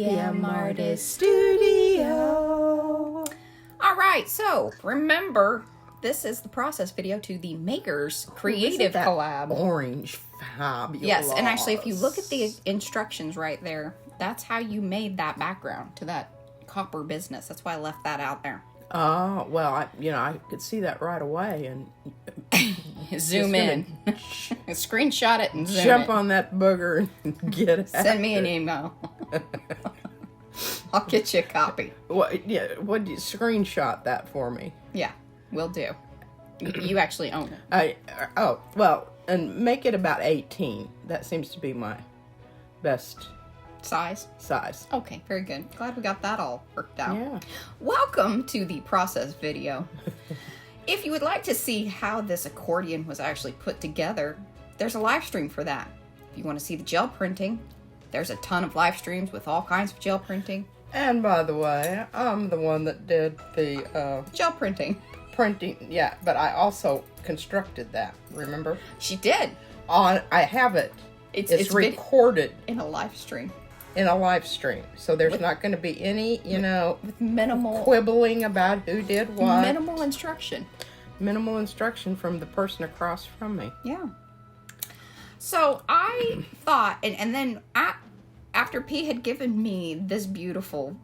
DM Artist Studio. All right, so remember, this is the process video to the Makers Creative Collab. Orange fabulous. Yes, and actually, if you look at the instructions right there, that's how you made that background to that copper business. That's why I left that out there. Oh, well, I could see that right away and zoom in, screenshot it, and zoom jump on that booger and get it. Send me an email. I'll get you a copy. What? Yeah, what? Screenshot that for me. Yeah, will do. You actually own it. Well, and make it about 18. That seems to be my best size. Okay, very good. Glad we got that all worked out. Yeah. Welcome to the process video. If you would like to see how this accordion was actually put together, there's a live stream for that. If you want to see the gel printing, there's a ton of live streams with all kinds of gel printing. And by the way, I'm the one that did the gel printing. Yeah, but I also constructed that. Remember? She did. I have it. It's recorded in a live stream. So there's not going to be any, with minimal quibbling about who did what. Minimal instruction from the person across from me. Yeah. So I thought, and then after P had given me this beautiful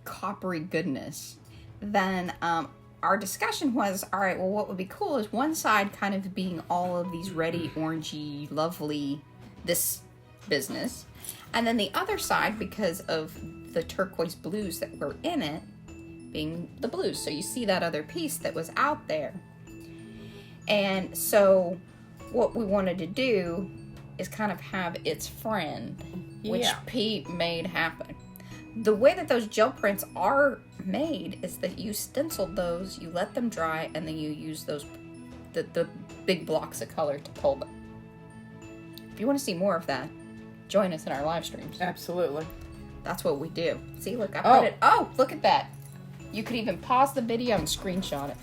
coppery goodness, then our discussion was, all right, well, what would be cool is one side kind of being all of these ready, orangey, lovely, this business. And then the other side, because of the turquoise blues that were in it, being the blues. So you see that other piece that was out there. And so what we wanted to do is kind of have its friend, which Pete made happen. The way that those gel prints are made is that you stenciled those, you let them dry, and then you use those the big blocks of color to pull them. If you want to see more of that, join us in our live streams. Absolutely. That's what we do. See, look, I put it. Oh, look at that. You could even pause the video and screenshot it.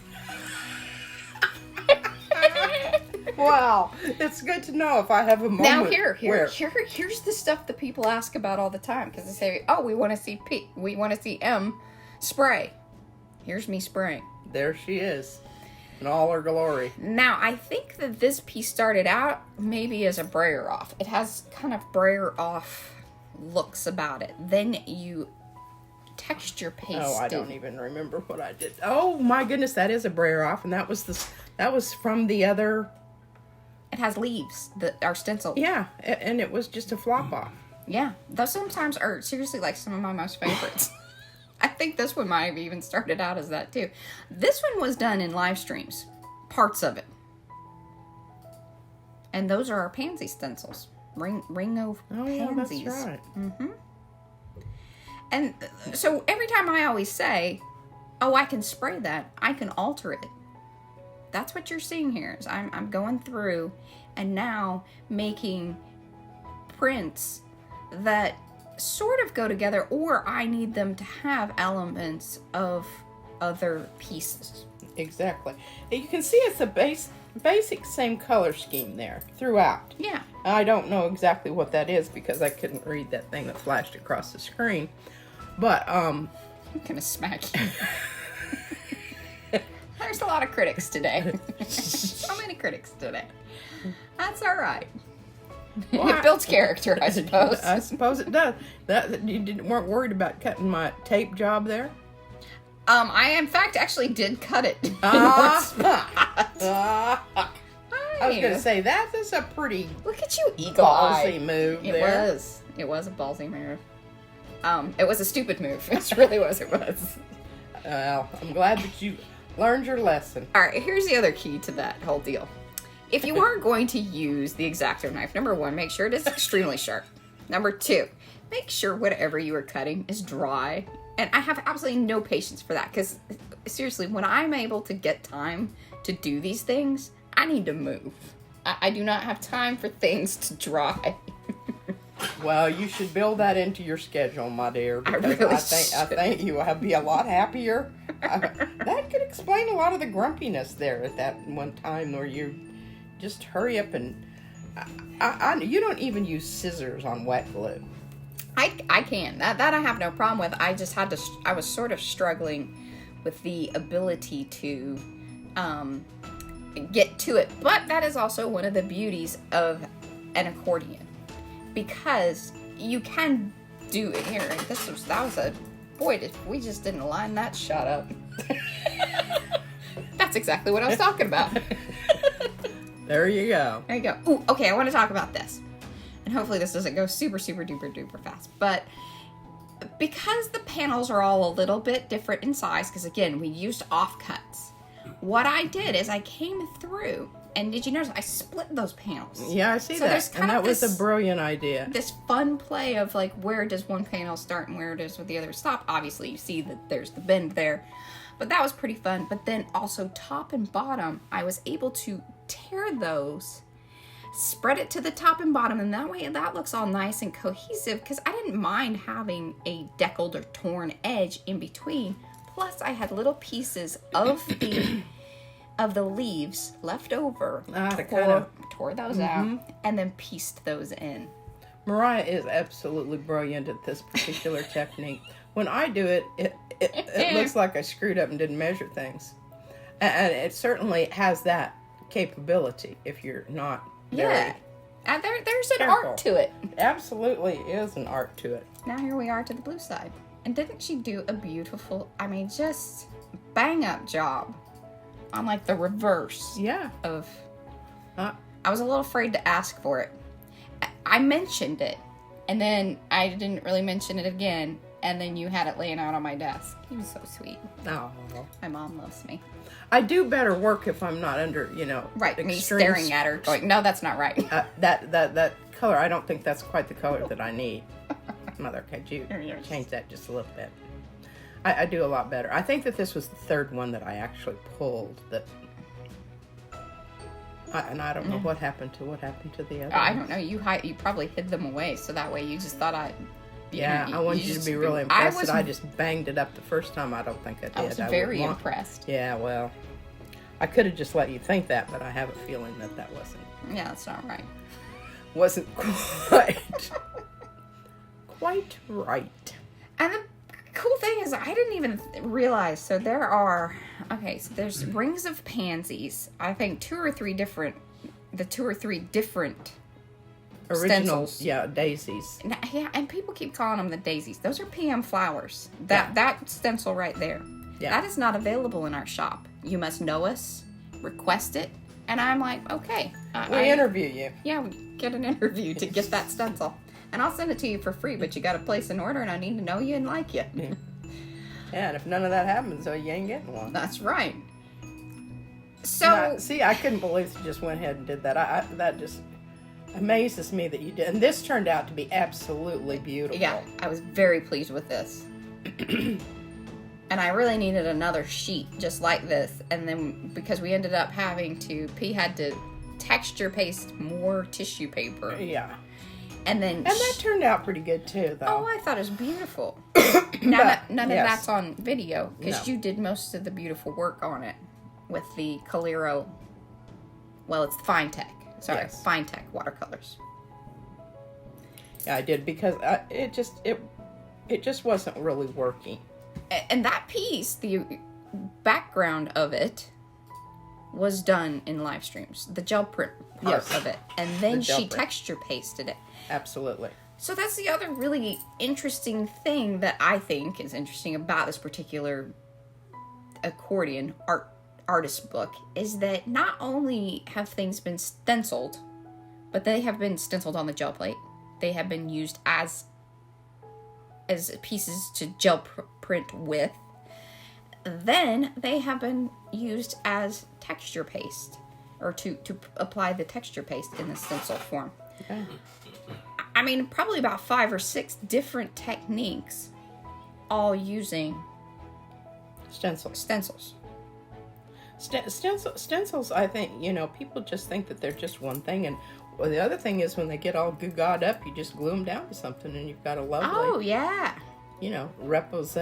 Wow. It's good to know if I have a moment. Now here's the stuff that people ask about all the time, because they say, oh, we want to see M spray. Here's me spraying. There she is. In all her glory. Now, I think that this piece started out maybe as a brayer off. It has kind of brayer off looks about it. Then you texture paste. Oh, I don't even remember what I did. Oh my goodness, that is a brayer off, and that was from the other. It has leaves, our stencil. Yeah, and it was just a flop off. Yeah, those sometimes are seriously like some of my most favorites. I think this one might have even started out as that too. This one was done in live streams, parts of it. And those are our pansy stencils. Ring of pansies. Yeah, that's right. Mm-hmm. And so every time I always say, oh, I can spray that, I can alter it. That's what you're seeing here. Is I'm going through and now making prints that sort of go together, or I need them to have elements of other pieces. Exactly. You can see it's a basic same color scheme there throughout. Yeah. I don't know exactly what that is because I couldn't read that thing that flashed across the screen. But I'm gonna smack you. There's a lot of critics today. So many critics today. That's all right. Well, it builds character, I suppose. I suppose it does. You weren't worried about cutting my tape job there? I in fact actually did cut it. I was going to say that is a pretty look at you, eagle eye move. It was a ballsy move. It was a stupid move. It really was. It was. Well, I'm glad that you learned your lesson. All right, here's the other key to that whole deal. If you are going to use the X-Acto knife, number one, make sure it is extremely sharp. Number two, make sure whatever you are cutting is dry. And I have absolutely no patience for that, because seriously, when I'm able to get time to do these things, I need to move. I do not have time for things to dry. Well, you should build that into your schedule, my dear. Because I think you will be a lot happier. That could explain a lot of the grumpiness there at that one time where you just hurry up and... you don't even use scissors on wet glue. I can. That I have no problem with. I just had to, I was sort of struggling with the ability to get to it. But that is also one of the beauties of an accordion, because you can do it here. And that was a, boy, we just didn't line that shot up. That's exactly what I was talking about. There you go. There you go. Ooh, okay, I want to talk about this. And hopefully this doesn't go super, super duper duper fast. But because the panels are all a little bit different in size, because again, we used offcuts, what I did is I came through, and did you notice I split those panels? Yeah, I see that. And that was a brilliant idea. This fun play of like, where does one panel start and where does the other stop? Obviously, you see that there's the bend there. But that was pretty fun. But then also top and bottom, I was able to tear those, spread it to the top and bottom, and that way that looks all nice and cohesive, because I didn't mind having a deckled or torn edge in between. Plus, I had little pieces of the leaves left over. Tore those out and then pieced those in. Mariah is absolutely brilliant at this particular technique. When I do it, it looks like I screwed up and didn't measure things. And it certainly has that capability if you're not very and there's an careful. art to it. Absolutely is an art to it. Now here we are to the blue side. And didn't she do a beautiful, I mean, just bang up job on like the reverse of... I was a little afraid to ask for it. I mentioned it, and then I didn't really mention it again, and then you had it laying out on my desk. He was so sweet. Oh. My mom loves me. I do better work if I'm not under, Right, me staring at her going, no, that's not right. That color, I don't think that's quite the color that I need. Mother, could you change that just a little bit? I do a lot better. I think that this was the third one that I actually pulled. And I don't know what happened to the other. I don't know. You probably hid them away, so that way you just thought I wanted you to be really impressed that I just banged it up the first time. I don't think I did. I was very impressed. Yeah, well, I could have just let you think that, but I have a feeling that wasn't. Yeah, that's not right. Wasn't quite right. And the cool thing is, I didn't even realize. So there's rings of pansies. I think two or three different original stencils. Daisies. Yeah, and people keep calling them the daisies. Those are PM flowers. That stencil right there. Yeah. That is not available in our shop. You must know us, request it, and I'm like, okay. We interview you. Yeah, we get an interview to get that stencil. And I'll send it to you for free, but you got to place an order, and I need to know you and like you. Yeah, and if none of that happens, you ain't getting one. That's right. So, I couldn't believe you just went ahead and did that. That just amazes me that you did. And this turned out to be absolutely beautiful. Yeah, I was very pleased with this. And I really needed another sheet just like this. And then, because we ended up P had to texture paste more tissue paper. Yeah. And that turned out pretty good too, though. Oh, I thought it was beautiful. None of that's on video, because you did most of the beautiful work on it with the Calero. Well, it's the Fine Tech. Sorry, Fine Tech watercolors. Yeah, I did, because it just wasn't really working. And that piece, the background of it, was done in live streams. The gel print part of it, and then she texture pasted it. Absolutely. So that's the other really interesting thing that I think is interesting about this particular accordion artist book, is that not only have things been stenciled, but they have been stenciled on the gel plate. They have been used as pieces to gel print with. Then they have been used as texture paste, or to apply the texture paste in the stencil form. Yeah. I mean, probably about 5 or 6 different techniques, all using stencils. Stencils, I think, people just think that they're just one thing, and the other thing is, when they get all goo-gawed up, you just glue them down to something, and you've got a lovely, oh yeah, repose.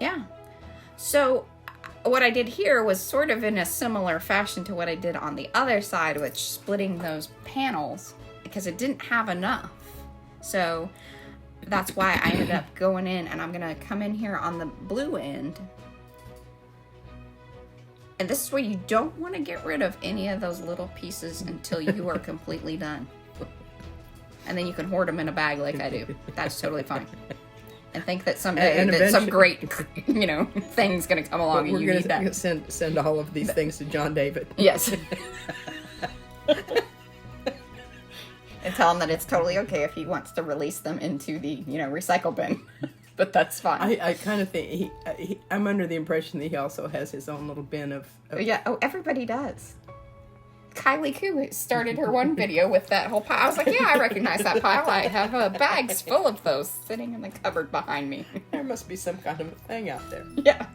Yeah. So what I did here was sort of in a similar fashion to what I did on the other side, which splitting those panels because it didn't have enough. So that's why I ended up going in, and I'm going to come in here on the blue end. And this is where you don't want to get rid of any of those little pieces until you are completely done. And then you can hoard them in a bag like I do. That's totally fine. And think that someday that some great, thing's going to come along and you need that. We're going to send all of these things to John David. Yes. And tell him that it's totally okay if he wants to release them into the, recycle bin. But that's fine. I kind of think I'm under the impression that he also has his own little bin of... Yeah, everybody does. Kylie Koo started her one video with that whole pile. I was like, yeah, I recognize that pile. I have bags full of those sitting in the cupboard behind me. There must be some kind of a thing out there. Yeah.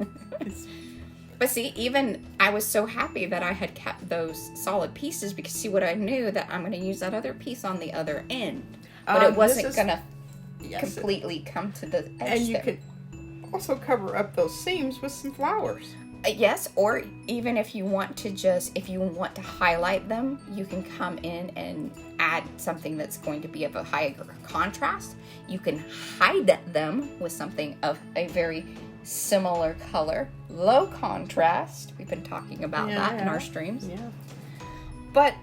But see, even I was so happy that I had kept those solid pieces because see what I knew that I'm going to use that other piece on the other end. But it wasn't going to completely come to the edge. And you could also cover up those seams with some flowers. Yes, or even if you want to highlight them, you can come in and add something that's going to be of a higher contrast. You can hide them with something of a very similar color, low contrast. We've been talking about that in our streams. Yeah. But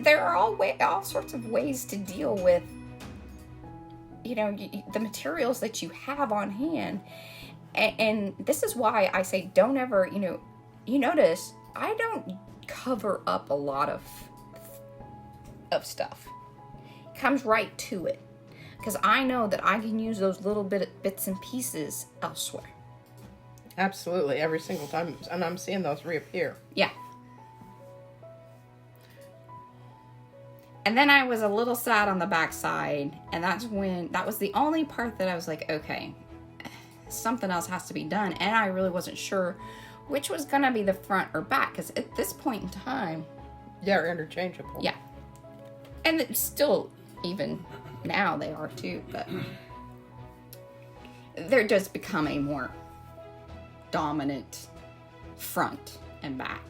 there are all sorts of ways to deal with, the materials that you have on hand. And this is why I say don't ever, you notice I don't cover up a lot of stuff. It comes right to it. Because I know that I can use those little bits and pieces elsewhere. Absolutely, every single time. And I'm seeing those reappear. Yeah. And then I was a little sad on the backside. And that was the only part that I was like, okay, something else has to be done. And I really wasn't sure which was going to be the front or back. Because at this point in time... They're interchangeable. Yeah. And it's still, even now they are too. But there does become a more dominant front and back.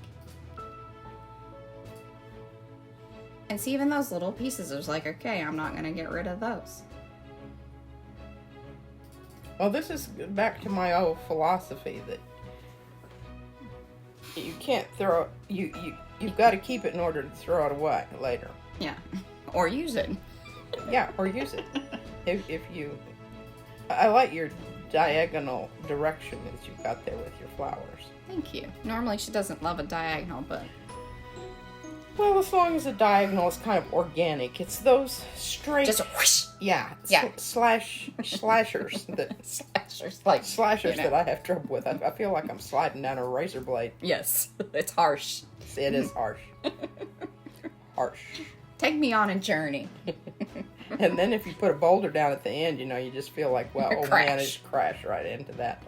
And see, even those little pieces, it was like, okay, I'm not going to get rid of those. Well, this is back to my old philosophy that you can't throw... You've got to keep it in order to throw it away later. Yeah. Or use it. Yeah, or use it. If you... I like your diagonal direction that you've got there with your flowers. Thank you. Normally she doesn't love a diagonal, but... Well, as long as the diagonal is kind of organic. It's those straight... Just a whoosh! Yeah. Slashers. Slashers that I have trouble with. I feel like I'm sliding down a razor blade. Yes. It's harsh. It is harsh. Harsh. Take me on a journey. And then if you put a boulder down at the end, you just feel like, well, oh man, it just crashed right into that.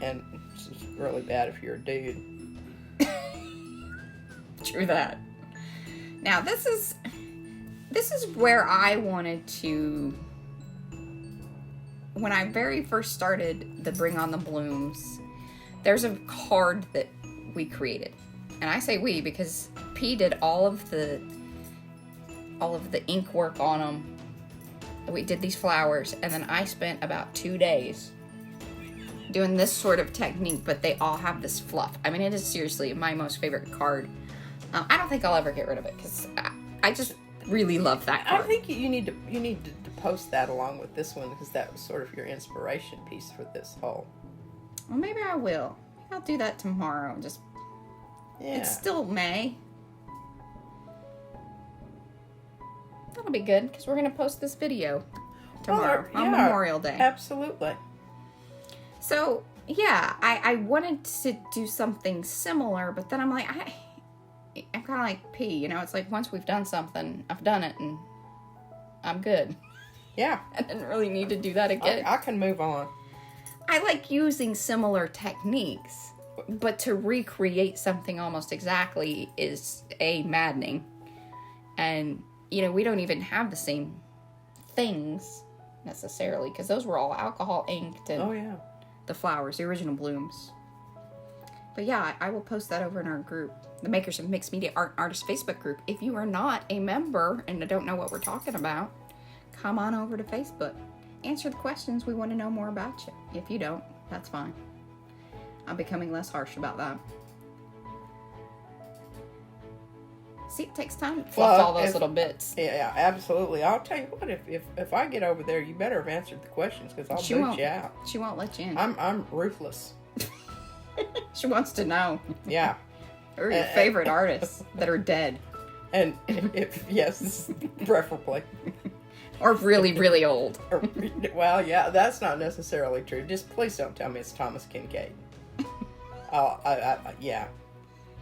And it's just really bad if you're a dude. True that. Now, this is where I wanted to... When I very first started the Bring on the Blooms, there's a card that we created. And I say we because P did all of the ink work on them. We did these flowers, and then I spent about 2 days doing this sort of technique, but they all have this fluff. I mean, it is seriously my most favorite card. I don't think I'll ever get rid of it because I just really love that card. I think you need to post that along with this one because that was sort of your inspiration piece for this whole. Well, maybe I will. I'll do that tomorrow. It's still May. That'll be good because we're going to post this video tomorrow on Memorial Day. Absolutely. So, yeah, I wanted to do something similar, but then I'm like, I'm kind of like P, it's like once we've done something, I've done it and I'm good. Yeah. I didn't really need to do that again. I can move on. I like using similar techniques, but to recreate something almost exactly is maddening. And, we don't even have the same things necessarily because those were all alcohol inked and oh, yeah. the flowers, the original blooms. But yeah, I will post that over in our group, the Makers of Mixed Media Art Artists Facebook group. If you are not a member and don't know what we're talking about, come on over to Facebook. Answer the questions. We want to know more about you. If you don't, that's fine. I'm becoming less harsh about that. See, it takes time to fluff all those little bits. Yeah, absolutely. I'll tell you what, if I get over there, you better have answered the questions, because I'll boot you out. She won't let you in. I'm ruthless. She wants to know. Yeah. Or your favorite artists that are dead. And if yes, preferably. Or really, really old. Well, yeah, that's not necessarily true. Just please don't tell me it's Thomas Kincaid. Yeah.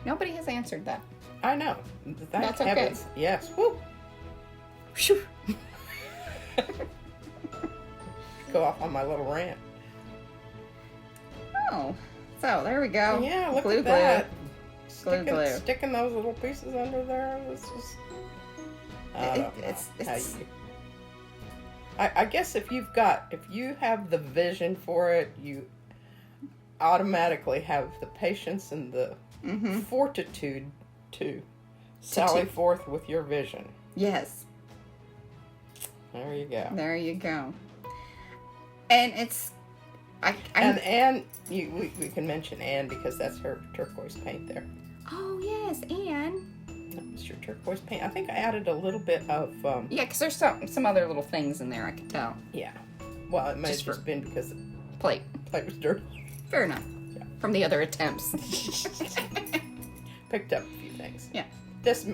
Nobody has answered that. I know. That's heavens. Okay. Yes. Woo. Go off on my little rant. Oh, so there we go. Yeah, look glue, at that. Glue. Sticking those little pieces under there. This is. I guess if you have the vision for it, you automatically have the patience and the fortitude to sally forth with your vision. Yes. There you go. There you go. And it's, we can mention Anne, because that's her turquoise paint there. Oh yes, Anne. That's your turquoise paint. I think I added a little bit of. Yeah, because there's some other little things in there, I could tell. Yeah. Well, it might have just been because the plate was dirty. Fair enough. Yeah. From the other attempts. Picked up a few things. Yeah. This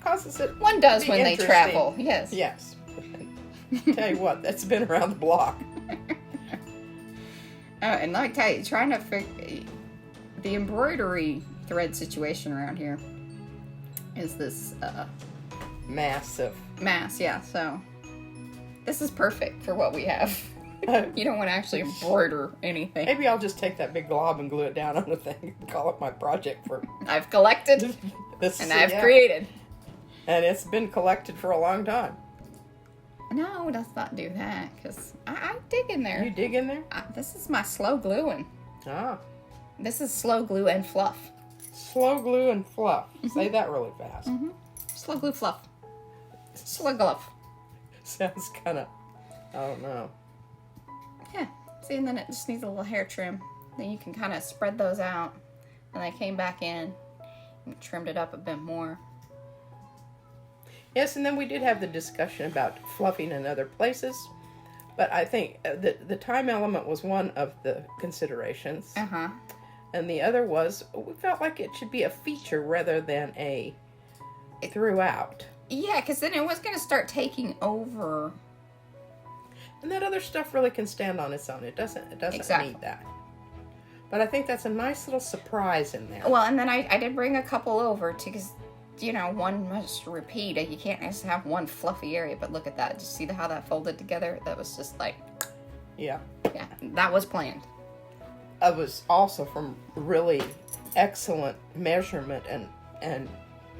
causes it. One does when they travel. Yes. Yes. Tell you what, that's been around the block. And let me tell you, trying to figure the embroidery thread situation around here is this massive mass. Yeah. So this is perfect for what we have. You don't want to actually embroider anything. Maybe I'll just take that big glob and glue it down on the thing and call it my project for. I've collected and I've created. And it's been collected for a long time. No, let's not do that, because I dig in there. You dig in there? This is my slow gluing. Ah. This is slow glue and fluff. Slow glue and fluff. Say that really fast. Slow glue fluff. Slow glove. Sounds kind of, I don't know. Yeah. See, and then it just needs a little hair trim. Then you can kind of spread those out. And I came back in and trimmed it up a bit more. Yes, and then we did have the discussion about fluffing in other places. But I think the time element was one of the considerations. Uh-huh. And the other was, we felt like it should be a feature rather than a throughout. Yeah, because then it was going to start taking over. And that other stuff really can stand on its own. It doesn't Exactly. need that. But I think that's a nice little surprise in there. Well, and then I did bring a couple over to, because, you know, one must repeat. You can't just have one fluffy area, but look at that. Just see how that folded together? That was just like... Yeah. Yeah, that was planned. It was also from really excellent measurement and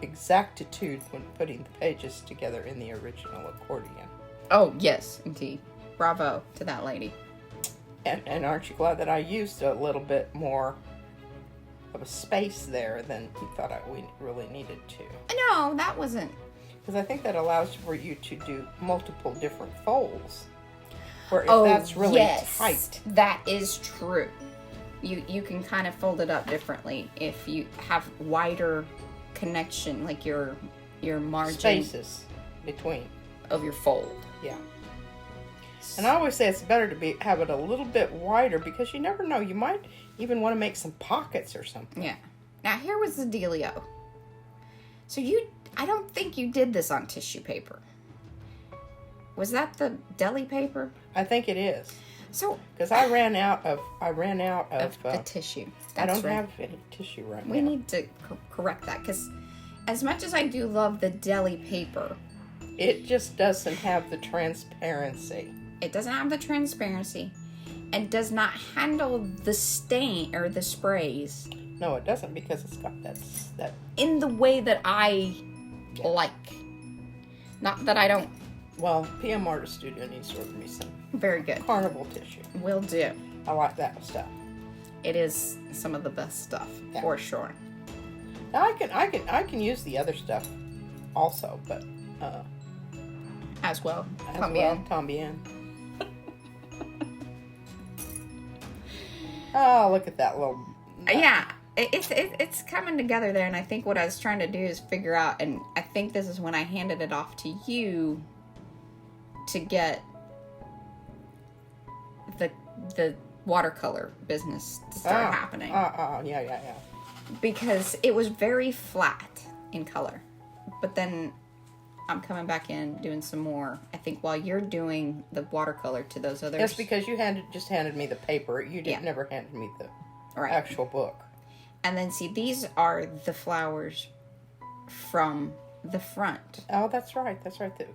exactitude when putting the pages together in the original accordion. Oh, yes, indeed. Bravo to that lady. And aren't you glad that I used a little bit more of a space there than you thought we really needed to? No, that wasn't. Because I think that allows for you to do multiple different folds. Where if Oh, that's really yes, tight. that is true. You can kind of fold it up differently if you have wider connection, like your margin Spaces between. of your fold. Yeah. And I always say it's better to have it a little bit wider, because you never know. You might even want to make some pockets or something. Yeah. Now here was the dealio. So I don't think you did this on tissue paper. Was that the deli paper? I think it is. So because I ran out of the tissue. I That's don't right. have any tissue right We now. need to correct that, because as much as I do love the deli paper, It just doesn't have the transparency. it doesn't have the transparency and does not handle the stain or the sprays No, it doesn't, because it's got that. in the way that I like. Not that I don't. Well, PM Artist Studio needs to order me some Very good. carnival tissue. Will do. I like that stuff. it is some of the best stuff, for sure. Now I can use the other stuff also, but as well. Tambien. Oh, look at that little. Yeah, it's coming together there, and I think what I was trying to do is figure out, and I think this is when I handed it off to you to get the watercolor business to start happening. Yeah. Because it was very flat in color, but then I'm coming back in doing some more. I think while you're doing the watercolor to those others. That's because you just handed me the paper. You never handed me the actual book. And then see, these are the flowers from the front. Oh, that's right. That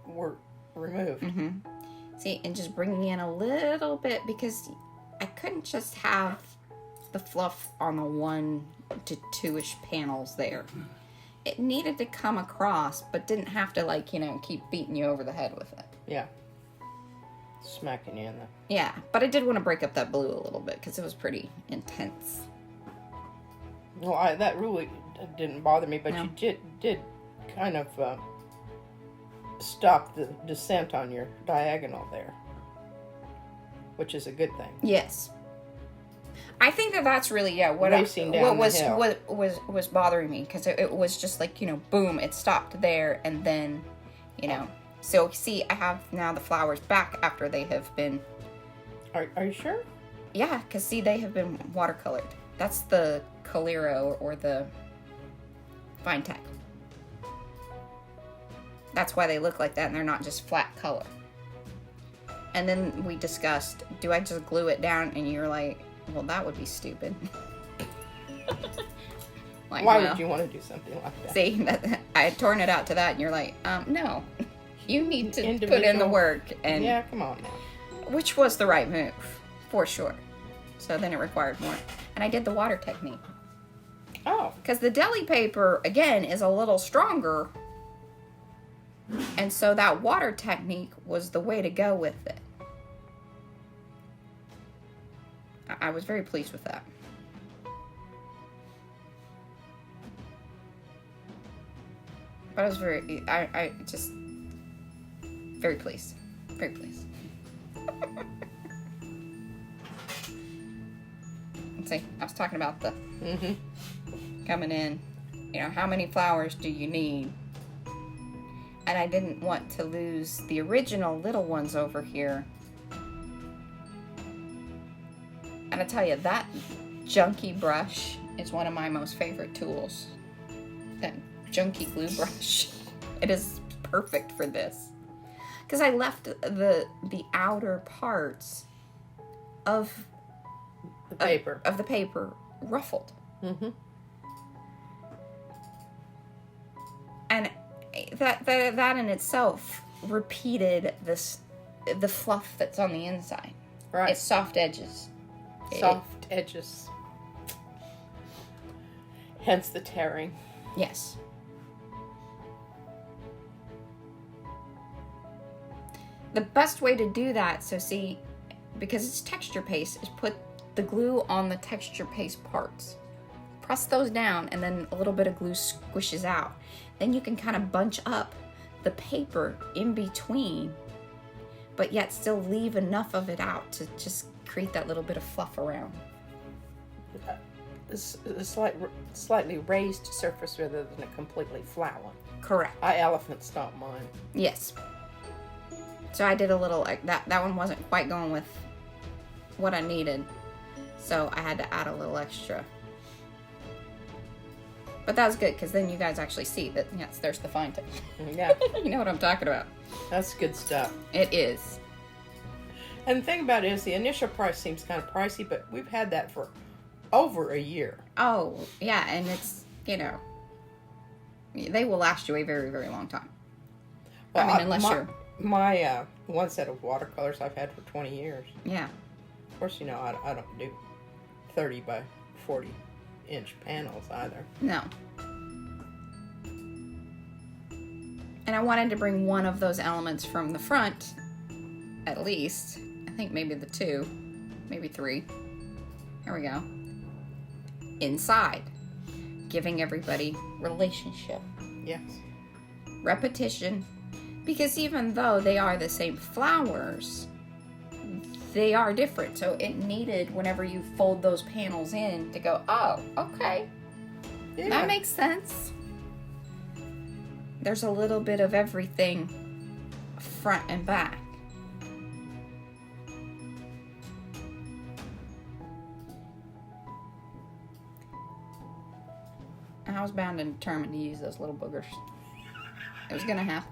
were removed. Mm-hmm. See, and just bringing in a little bit, because I couldn't just have the fluff on the 1 to 2-ish panels there. It needed to come across, but didn't have to, keep beating you over the head with it. Yeah. Smacking you in the... Yeah, but I did want to break up that blue a little bit, because it was pretty intense. Well, that really didn't bother me, but you did kind of stop the descent on your diagonal there, which is a good thing. Yes. I think that's really what was bothering me, because it was just boom, it stopped there, and then so see, I have now the flowers back after they have been. Are you sure? Yeah, because see, they have been watercolored. That's the Colero or the Fine Tech. That's why they look like that, and they're not just flat color. And then we discussed, do I just glue it down? And you're like, well, that would be stupid. Why would you want to do something like that? See, I had torn it out to that, and you're like, no. You need to put in the work. And yeah, come on now. Which was the right move, for sure. So then it required more. And I did the water technique. Oh. Because the deli paper, again, is a little stronger. And so that water technique was the way to go with it. I was very pleased with that. But I was I just very pleased. Very pleased. Let's see, I was talking about the coming in, how many flowers do you need? And I didn't want to lose the original little ones over here. And I tell you, that junky brush is one of my most favorite tools. That junky glue brush. It is perfect for this. Because I left the outer parts of the paper ruffled. And that in itself repeated the fluff that's on the inside. Right. It's soft edges. Soft edges. Hence the tearing. Yes. The best way to do that, so see, because it's texture paste, is put the glue on the texture paste parts. Press those down, and then a little bit of glue squishes out. Then you can kind of bunch up the paper in between, but yet still leave enough of it out to just create that little bit of fluff around. A slightly raised surface rather than a completely flat one. Correct. I elephant stomped mine. Yes. So I did a little, like, that one wasn't quite going with what I needed, so I had to add a little extra. But that was good, because then you guys actually see that, yes, there's the fine tip. Yeah. You know what I'm talking about. That's good stuff. It is. And the thing about it is, the initial price seems kind of pricey, but we've had that for over a year. Oh, yeah, and it's, they will last you a very, very long time. Well, I mean, unless you're... My one set of watercolors I've had for 20 years. Yeah. Of course, I don't do 30 by 40 inch panels either. No. And I wanted to bring one of those elements from the front, at least. I think maybe the 2, maybe 3. Here we go. Inside. Giving everybody relationship. Yes. Repetition. Because even though they are the same flowers, they are different. So it needed, whenever you fold those panels in, to go, oh, okay. Yeah. That makes sense. There's a little bit of everything front and back. I was bound and determined to use those little boogers. It was gonna happen.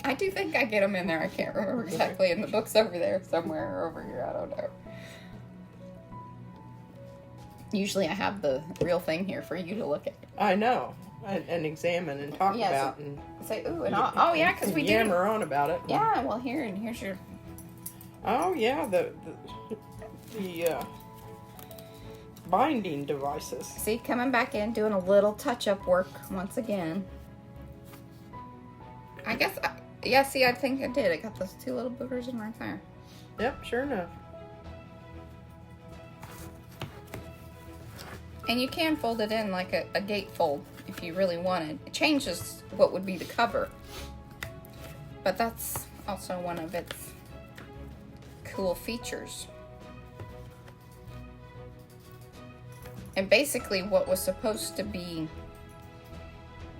I do think I get them in there. I can't remember exactly. In the book's over there somewhere, or over here. I don't know. Usually I have the real thing here for you to look at. I know. And examine and talk about. So and say, ooh, and oh yeah, because we do. Yammer on about it. Yeah, well, here's your... Oh, yeah, the binding devices. See, coming back in, doing a little touch-up work once again. I guess, yeah, see, I think I did. I got those two little boogers in right there. Yep, sure enough. And you can fold it in like a gatefold if you really wanted. It changes what would be the cover. But that's also one of its cool features. And basically what was supposed to be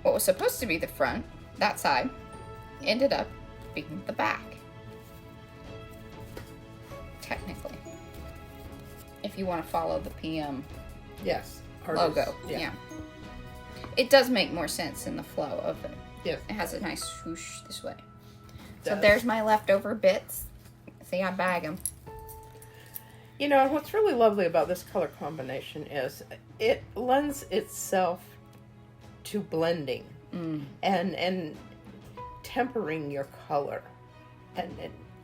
the front, that side, ended up being the back. Technically. If you want to follow the PM Yes. logo. Yeah. It does make more sense in the flow of it. Yes. It has a nice swoosh this way. So Does. there's my leftover bits. See, I bag them. You know, what's really lovely about this color combination is it lends itself to blending and tempering your color and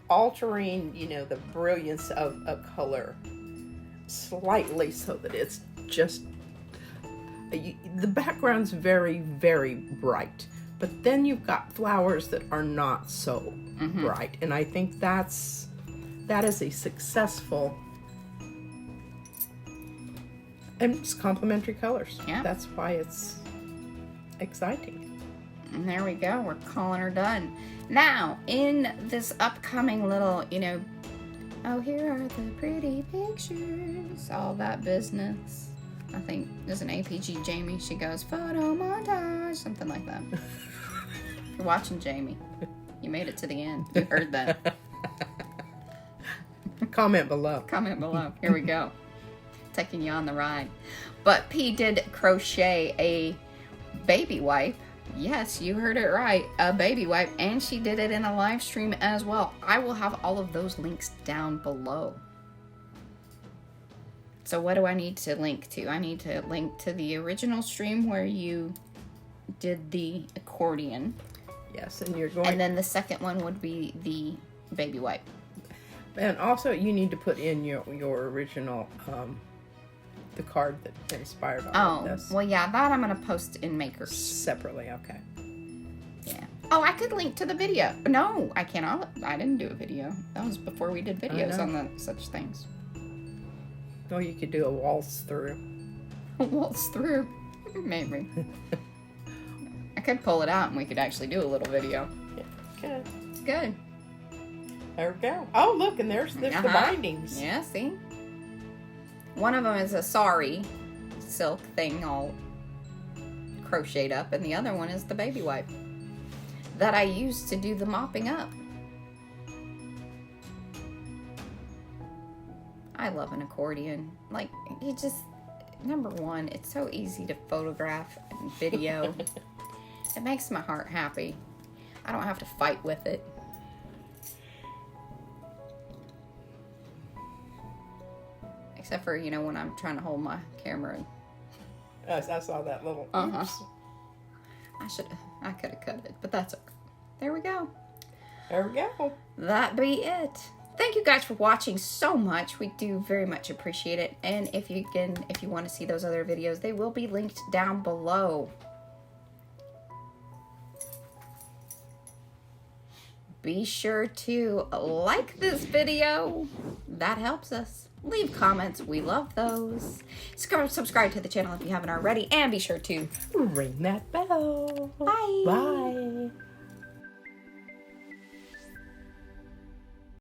altering, you know, the brilliance of a color slightly so that it's just... the background's very, very bright. But then you've got flowers that are not so bright. And I think that is a successful... And it's complementary colors. Yeah. That's why it's exciting. And there we go. We're calling her done. Now, in this upcoming little, you know, oh, here are the pretty pictures. All that business. I think there's an APG Jamie. She goes, photo montage. Something like that. If you're watching Jamie, you made it to the end. You heard that. Comment below. Comment below. Here we go. Taking you on the ride. But P did crochet a baby wipe. Yes, you heard it right. A baby wipe. And she did it in a live stream as well. I will have all of those links down below. So what do I need to link to? I need to link to the original stream where you did the accordion. Yes, and you're going... And then the second one would be the baby wipe. And also you need to put in your original... the card that inspired all of this. Well, yeah, that I'm going to post in Makers. Separately, okay. Yeah. Oh, I could link to the video. No, I cannot. I didn't do a video. That was before we did videos on such things. Oh, you could do a waltz through. Waltz through. Maybe. I could pull it out and we could actually do a little video. Yeah, good. Good. There we go. Oh, look, and there's the bindings. Yeah, see? One of them is a sari silk thing all crocheted up, and the other one is the baby wipe that I used to do the mopping up. I love an accordion. Like, you just, number one, it's so easy to photograph and video. It makes my heart happy. I don't have to fight with it. Except for, you know, when I'm trying to hold my camera. I saw that little... Oops. I could have cut it, but that's okay. There we go. There we go. That be it. Thank you guys for watching so much. We do very much appreciate it. And if you want to see those other videos, they will be linked down below. Be sure to like this video. That helps us. Leave comments. We love those. Subscribe to the channel if you haven't already. And be sure to ring that bell. Bye. Bye.